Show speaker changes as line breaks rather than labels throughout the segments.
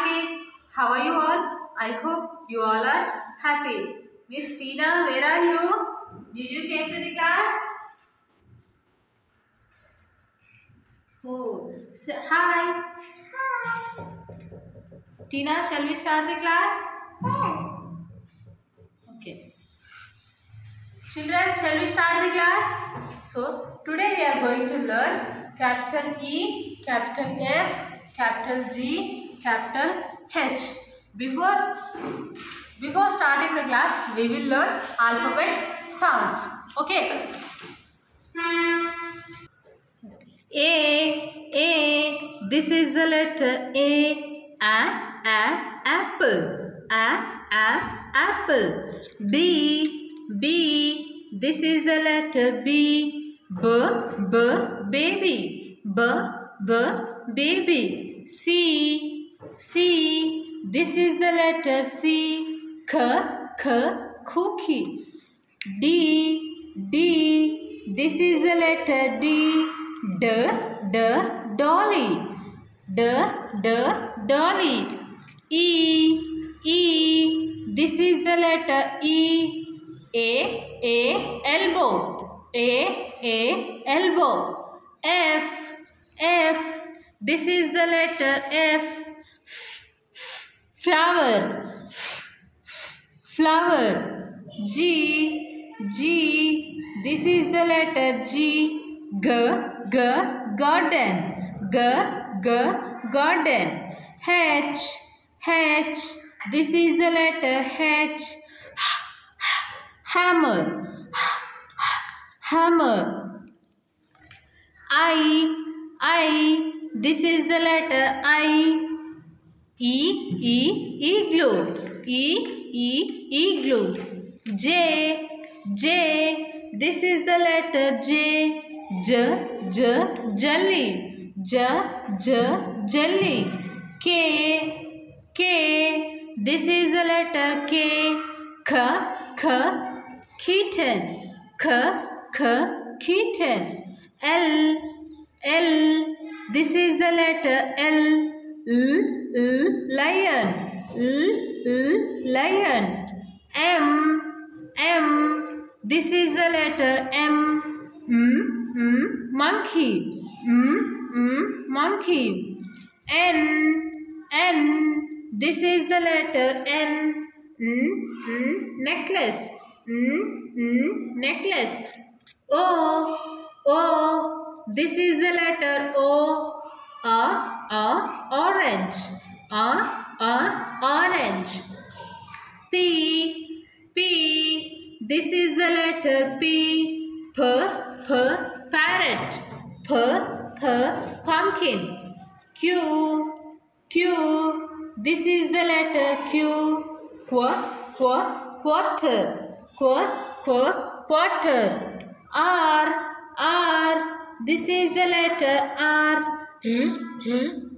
kids, how are you all? I hope you all are happy. Miss Tina, where are you? Did you came to the class? Oh, hi. Hi. Tina, shall we start the class? Yes. Okay. Children, shall we start the class? So, today we are going to learn capital E, capital F, capital G, capital H. Before starting the class, we will learn alphabet sounds. Okay. A. This is the letter A. Apple. Apple. B. This is the letter B. Baby. Baby. C. This is the letter C. Cookie. D. This is the letter D. Dolly. Dolly. E. This is the letter E. Elbow. Elbow. F. This is the letter F. Flower. G. This is the letter G. Garden. Garden. H. This is the letter H. Hammer. I. This is the letter I. Igloo. Igloo. J. This is the letter J. Jelly. Jelly. K. This is the letter K. Kitten. Kitten. L. This is the letter L. Lion. Lion. M. This is the letter M. Monkey. Monkey. N. This is the letter N. Necklace. Necklace. O. This is the letter O. Orange. Orange. P. This is the letter P. Parrot. Pumpkin. Q. This is the letter Q. Quarter. R. This is the letter R.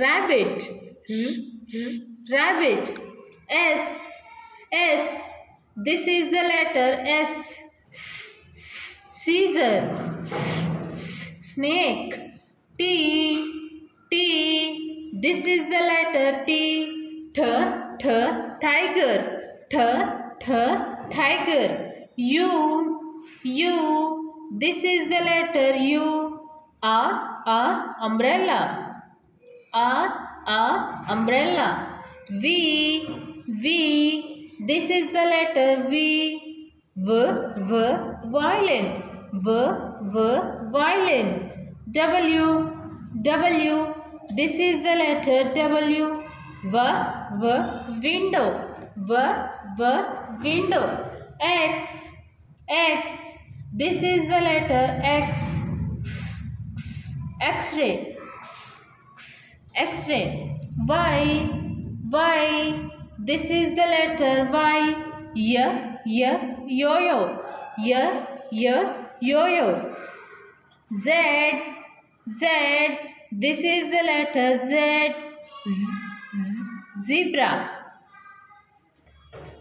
Rabbit. S. This is the letter S. Scissor. Snake. T. This is the letter T. Tiger. Tiger. U. This is the letter U. Umbrella. Umbrella. V. This is the letter V. Violin. Violin. W. This is the letter W. Window. Window. X. This is the letter X. X-ray. X-ray. Y. This is the letter Y. Yo-yo. Yo-yo. Z. This is the letter Z. Zebra.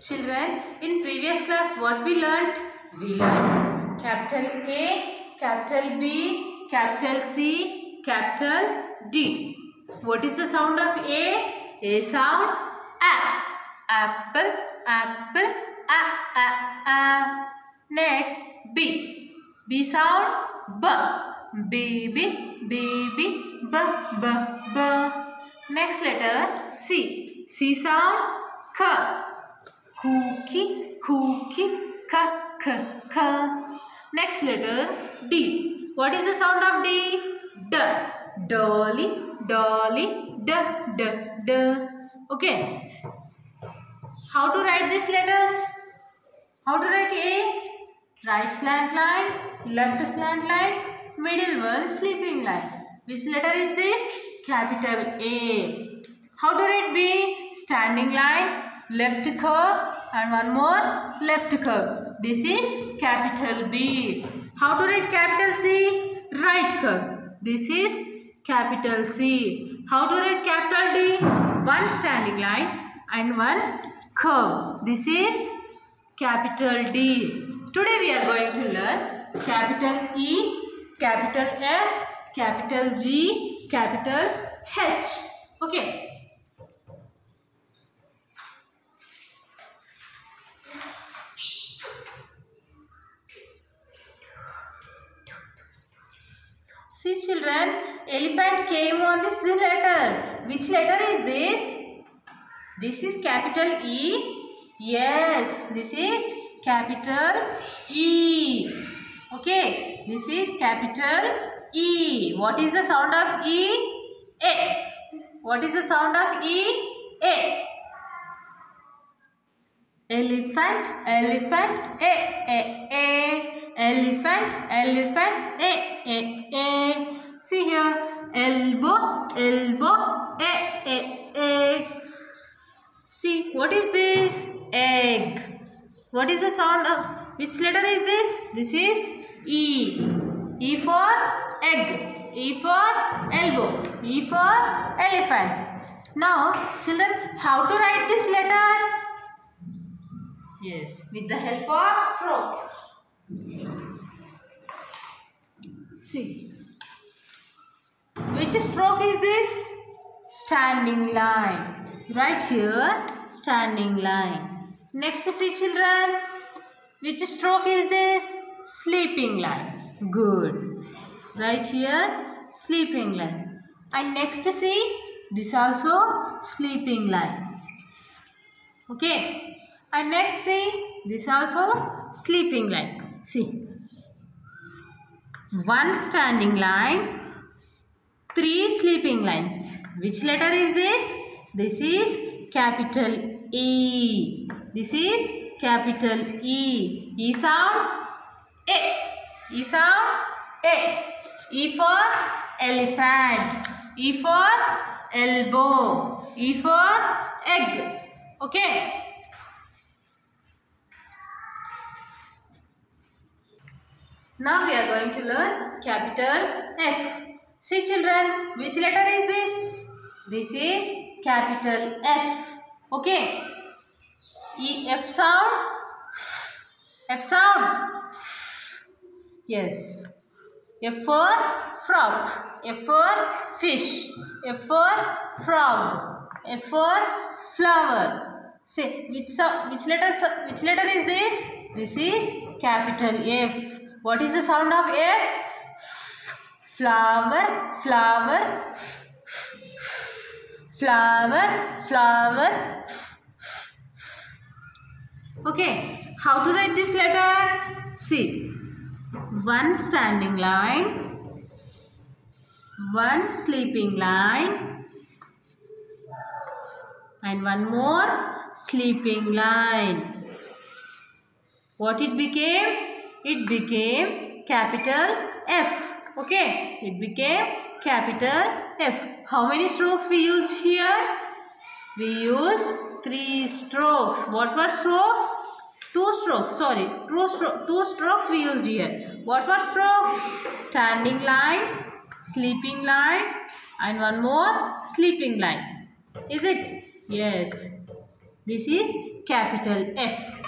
Children, in previous class what we learnt? We learnt capital A, capital B, capital C, capital D. What is the sound of A? A sound, a. Apple, apple, a. Next, B. B sound, b. Baby, baby, b. Next letter, C. C sound, k. Cookie, cookie, k. Next letter, D. What is the sound of D? D. Dolly, dolly, d. Okay. How to write these letters? How to write A? Right slant line, left slant line, middle one sleeping line. Which letter is this? Capital A. How to write B? Standing line, left curve and one more left curve. This is capital B. How to write capital C? Right curve. This is capital C. How to write capital D? One standing line and one curve. This is capital D. Today we are going to learn capital E, capital F, capital G, capital H. Okay. See children, elephant came on this letter. Which letter is this? This is capital E. Yes, this is capital E. Okay, this is capital E. What is the sound of E? A. What is the sound of E? A. Elephant, elephant, A. Elephant, elephant, A. See here, elbow, elbow, A. See, what is this? Egg. What is the sound of, which letter is this? This is E. E for egg. E for elbow. E for elephant. Now, children, how to write this letter? Yes, with the help of strokes. See, which stroke is this? Standing line. Right here, standing line. Next, see children, which stroke is this? Sleeping line. Good. Right here, sleeping line. And next, see, this also sleeping line. Okay. And next, see, this also sleeping line. See. One standing line, three sleeping lines. Which letter is this? This is capital E. This is capital E. E sound A. E sound A. E for elephant. E for elbow. E for egg. Okay. Now we are going to learn capital F. See children, which letter is this? This is capital F. Okay. E, F sound. F sound. Yes. F for frog. F for fish. F for frog. F for flower. Say which letter is this? This is capital F. What is the sound of F? Flower, flower, flower, flower. Okay, how to write this letter? See, one standing line, one sleeping line, and one more sleeping line. What it became? It became capital F. Okay, it became capital F. How many strokes we used here? We used 3 strokes. What were strokes? 2 strokes. Sorry, 2 strokes we used here. What were strokes? Standing line, sleeping line, and one more sleeping line. Is it? Yes. This is capital F.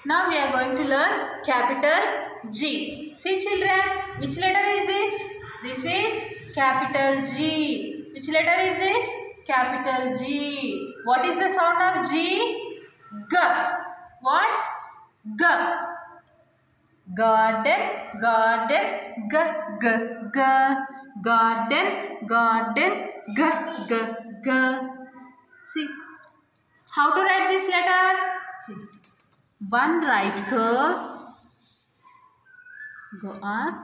Now we are going to learn capital G. See children, which letter is this? This is capital G. Which letter is this? Capital G. What is the sound of G? G. What? G. Garden, garden, g, g, g. Garden, garden, g, g, g. See, how to write this letter? See, one right curve, go up,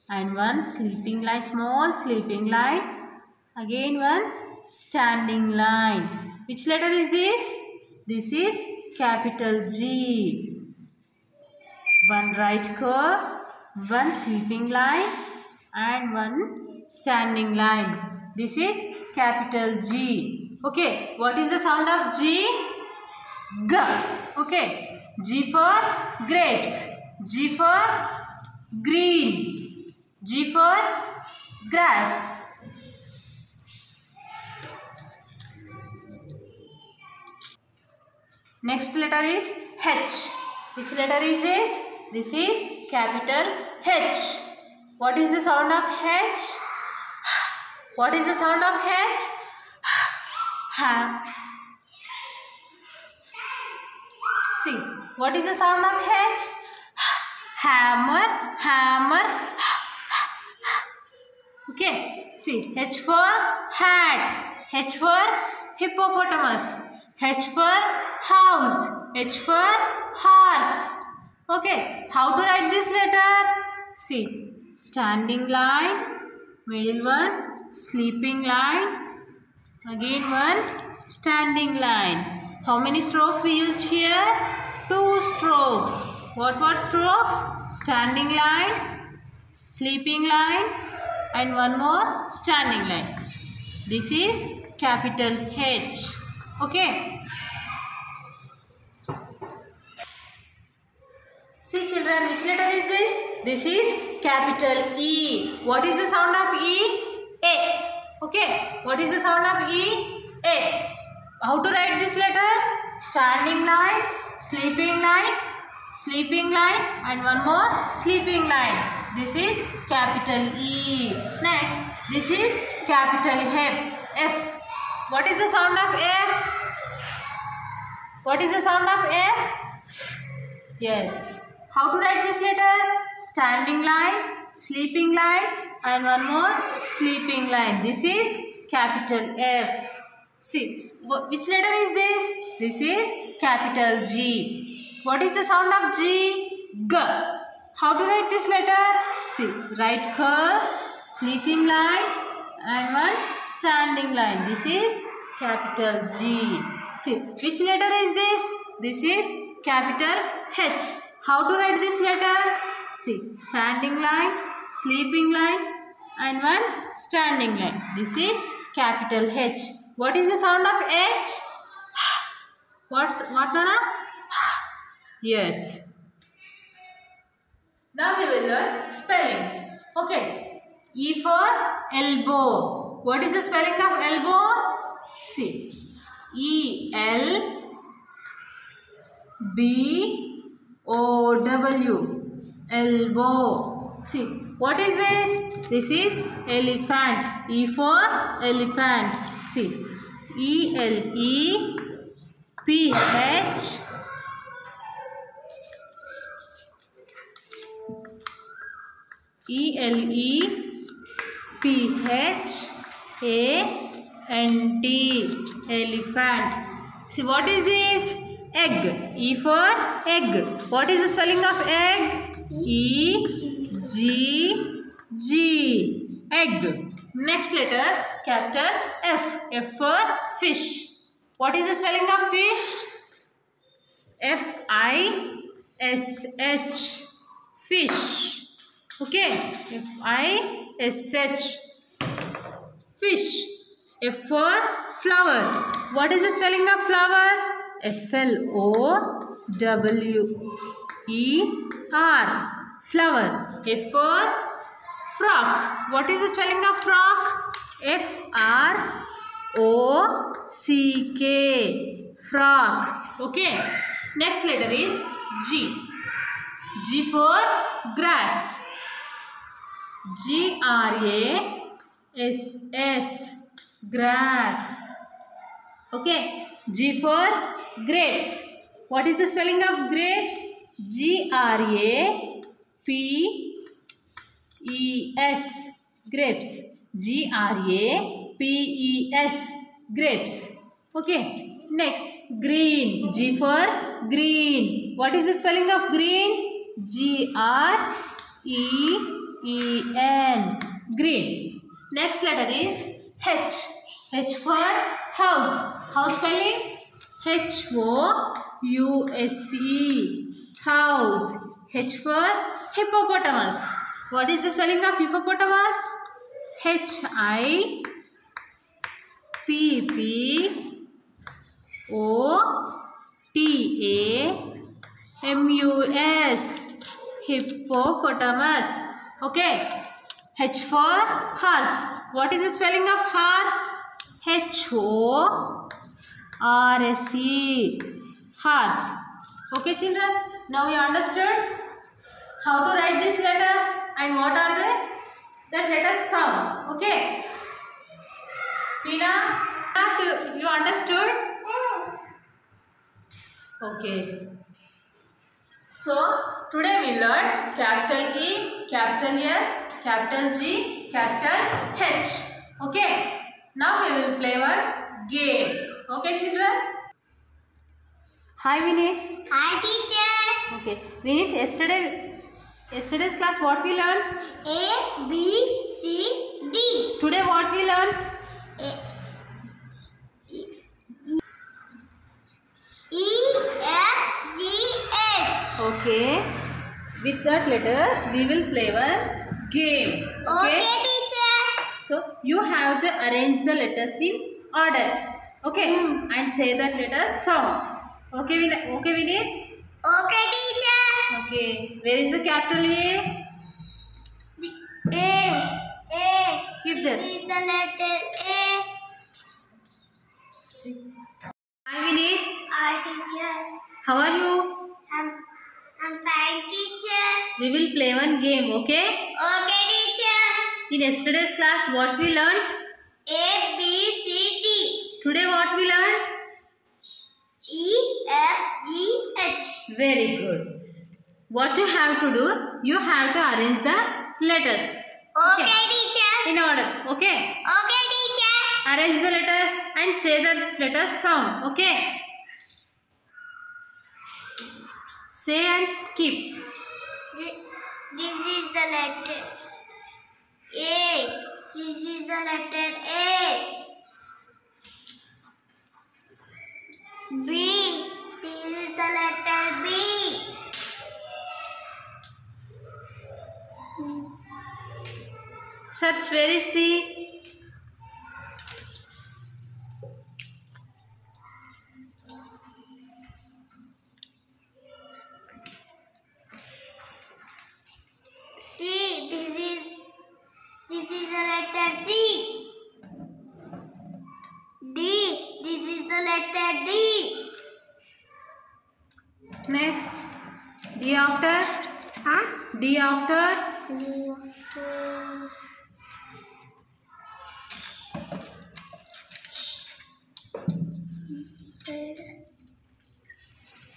and one sleeping line, small sleeping line, again one standing line. Which letter is this? This is capital G. One right curve, one sleeping line, and one standing line. This is capital G. Okay, what is the sound of G? G. Okay. G for grapes. G for green. G for grass. Next letter is H. Which letter is this? This is capital H. What is the sound of H? What is the sound of H? Ha. See, what is the sound of H? Hammer, hammer. Okay, see, H for hat, H for hippopotamus, H for house, H for horse. Okay, how to write this letter? See, standing line, middle one, sleeping line, again one, standing line. How many strokes we used here? 2 strokes. What strokes? Standing line, sleeping line, and one more standing line. This is capital H. Okay. See children, which letter is this? This is capital E. What is the sound of E? A. Okay. What is the sound of E? A. How to write this letter? Standing line, sleeping line, and one more sleeping line. This is capital E. Next, this is capital F. What is the sound of F? What is the sound of F? Yes. How to write this letter? Standing line, sleeping line, and one more sleeping line. This is capital F. See, which letter is this? This is capital G. What is the sound of G? G. How to write this letter? See, right curve, sleeping line, and one standing line. This is capital G. See, which letter is this? This is capital H. How to write this letter? See, standing line, sleeping line, and one standing line. This is capital H. What is the sound of H? What Nana? Yes. Now we will learn spellings. Okay. E for elbow. What is the spelling of elbow? See. E-L-B-O-W. Elbow. See. What is this? This is elephant. E for elephant. See. E-L-E-P-H. E-L-E-P-H-A-N-T. Elephant. See, what is this? Egg. E for egg. What is the spelling of egg? E-G-G. Egg. Next letter, capital F. F for fish. What is the spelling of fish? F-I-S-H. Fish. Okay. F-I-S-H. Fish. F for flower. What is the spelling of flower? F-L-O-W-E-R. Flower. F for frog. What is the spelling of frog? F-R-O-C-K. Frog. Okay. Next letter is G. G for grass. G-R-A-S-S. Grass. Okay. G for grapes. What is the spelling of grapes? G-R-A-P-E-S. Grapes. G-R-A-P-E-S. Grapes. Okay. Next, green. G for green. What is the spelling of green? G-R-E-E-N. Green. Next letter is H. H for house. House spelling? H-O-U-S-E. House. H for hippopotamus. What is the spelling of hippopotamus? H-I-P-P-O-T-A-M-U-S. Hippopotamus. Okay. H for horse. What is the spelling of horse? H-O-R-S-E. Horse. Okay, children. Now you understood how to write these letters and what are that letters sound. Okay. Tina, you understood? Okay. So today we learned capital E, capital F, capital G, capital H. Okay. Now we will play one game. Okay, children? Hi, Vinith.
Hi, teacher.
Okay. Vinith, yesterday's class what we learned?
A, B, C, D.
Today what we learned?
E, F, G, H.
Okay. With that letters, we will play one game.
Okay, teacher.
So you have to arrange the letters in order. Okay. And say that letters sound. Okay, Vinith?
Okay, teacher.
Okay. Where is the capital A?
A.
Keep there.
This is the letter A.
Hi, Vinith.
Hi, teacher.
How are you?
I'm fine, teacher.
We will play one game. Okay.
Okay, teacher.
In yesterday's class, what we learned?
A, B, C, D.
Today, what we learned?
E, F, G, H.
Very good. What you have to do? You have to arrange the letters.
Okay, teacher.
In order. Okay.
Okay, teacher.
Arrange the letters and say the letters sound. Okay. Say and keep.
This is the letter A. This is the letter A. B. This is the letter B.
Search where is C?
C. This is the letter C. D. This is the letter D.
Next. D after. D after.
D after.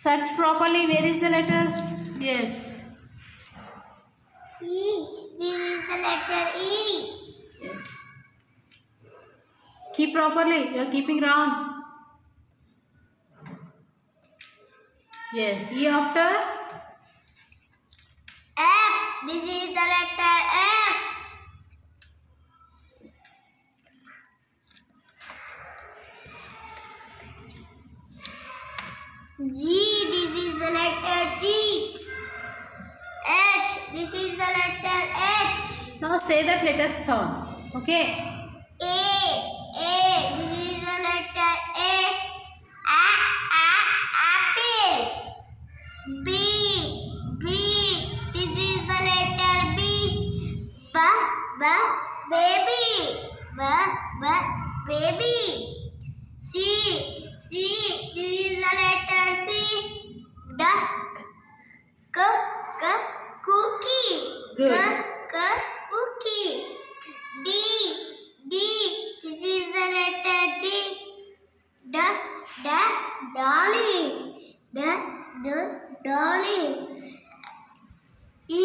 Search properly. Where is the letters? Yes.
E. This is the letter E.
Yes. Keep properly. You are keeping wrong. Yes. E after.
F. This is the letter F. G. This is the letter G. H. This is the letter H.
Now say that letters sound. Okay.
A. This is the letter A. Apple. B. This is the letter B. Baby. Baby. C. This is the letter C.
Good.
Cookie. D. This is the letter D. Dolly. Dolly. E.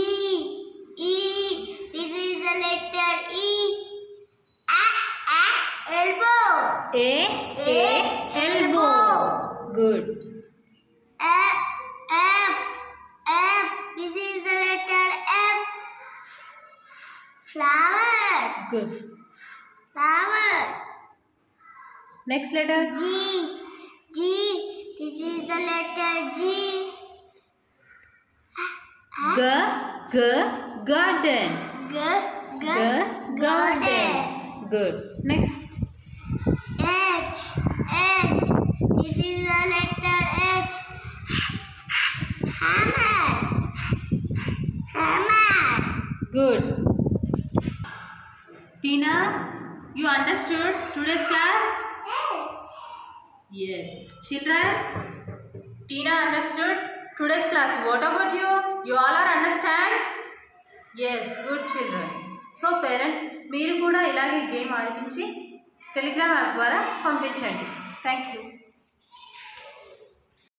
This is the letter E. Elbow.
Elbow. Good.
F. This is the letter F. Flower.
Good.
Flower.
Next letter.
G. This is the letter G.
Garden. Garden. Good. Next.
H. This is the letter H. Hammer.
Good. Tina, you understood today's class? Yes. Children, Tina understood today's class. What about you? You all are understand? Yes, good children. So parents, మీరు కూడా ఇలాగే game ఆడిపించి Telegram app ద్వారా పంపించండి. Thank you.